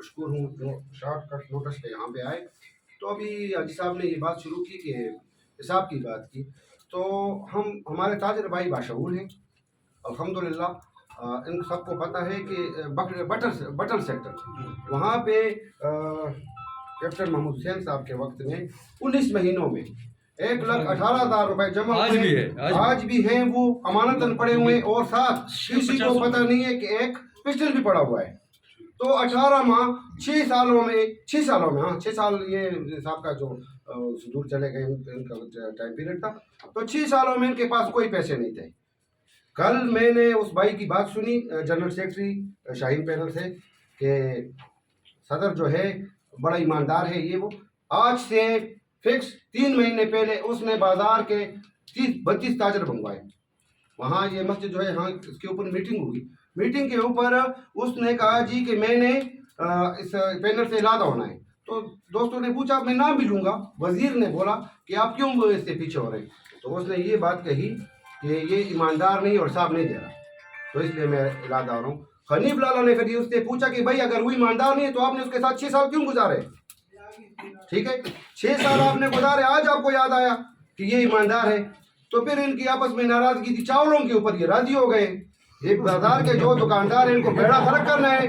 مشکور ہوں جو شارٹ کٹ نوٹس پہ یہاں پہ آئے. تو ابھی حاجی صاحب نے یہ بات شروع کی کہ حساب کی بات کی، تو ہمارے تاجر بھائی باشعور ہیں الحمدللہ. ان سب کو پتہ ہے کہ بٹر سیکٹر وہاں پہ کیپٹن محمود حسین صاحب کے وقت میں 19 مہینوں میں 1,18,000 روپے جمع ہوئے. آج بھی ہیں وہ امانتاً پڑے ہوئے، اور ساتھ کسی کو پتہ نہیں ہے کہ ایک پسٹل بھی پڑا ہوا ہے. تو 18 ماہ 6 سالوں میں 6 سال یہ صاحب کا جو دور چلے گئے ان کا ٹائم پیریڈ تھا. تو 6 سالوں میں ان کے پاس کوئی پیسے نہیں تھے. کل میں نے اس بھائی کی بات سنی جنرل سیکرٹری شاہین پینل سے کہ صدر جو ہے بڑا ایماندار ہے یہ وہ. آج سے فکس 3 مہینے پہلے اس نے بازار کے 32 تاجر بنوائے. وہاں یہ مسجد جو ہے ہاں اس کے اوپر میٹنگ ہوئی. میٹنگ کے اوپر اس نے کہا جی کہ میں نے اس پینل سے علادہ ہونا ہے. تو دوستوں نے پوچھا میں نام بھی لوں گا. وزیر نے بولا کہ آپ کیوں اس سے پیچھے ہو رہے ہیں؟ تو اس نے یہ بات کہی کہ یہ ایماندار نہیں اور صاحب نہیں دے رہا، تو اس لیے میں علادہ ہو رہا ہوں. حنیف لالا نے پھر اس سے پوچھا کہ بھائی اگر وہ ایماندار نہیں ہے تو آپ نے اس کے ساتھ 6 سال کیوں گزارے؟ ٹھیک ہے 6 سال آپ نے گزارے، آج آپ کو یاد آیا کہ یہ ایماندار ہے. تو پھر ان کی آپس میں ناراضگی تھی، چاولوں کے اوپر یہ راضی ہو گئے. ایک بازار کے جو دکاندار ہیں ان کو بیڑا فرق کرنا ہے،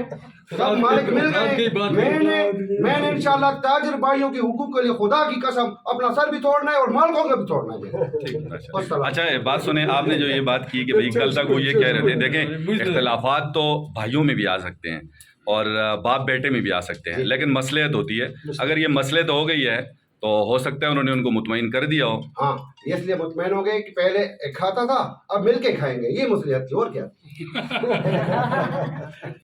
سب مالک مل گئے. میں نے انشاءاللہ تاجر بھائیوں کے حقوق کے لیے خدا کی قسم اپنا سر بھی توڑنا ہے اور مالکوں کا بھی توڑنا ہے. اچھا بات سنیں، آپ نے جو یہ بات کی کہ بھائی کل تک وہ یہ کہہ رہے تھے، دیکھیں اختلافات تو بھائیوں میں بھی آ سکتے ہیں اور باپ بیٹے میں بھی آ سکتے ہیں، لیکن مصلحت ہوتی ہے. اگر یہ مصلحت ہو گئی ہے تو ہو سکتا ہے انہوں نے ان کو مطمئن کر دیا ہو. ہاں اس لیے مطمئن ہو گئے کہ پہلے ایک کھاتا تھا اب مل کے کھائیں گے، یہ مصلحت تھی اور کیا.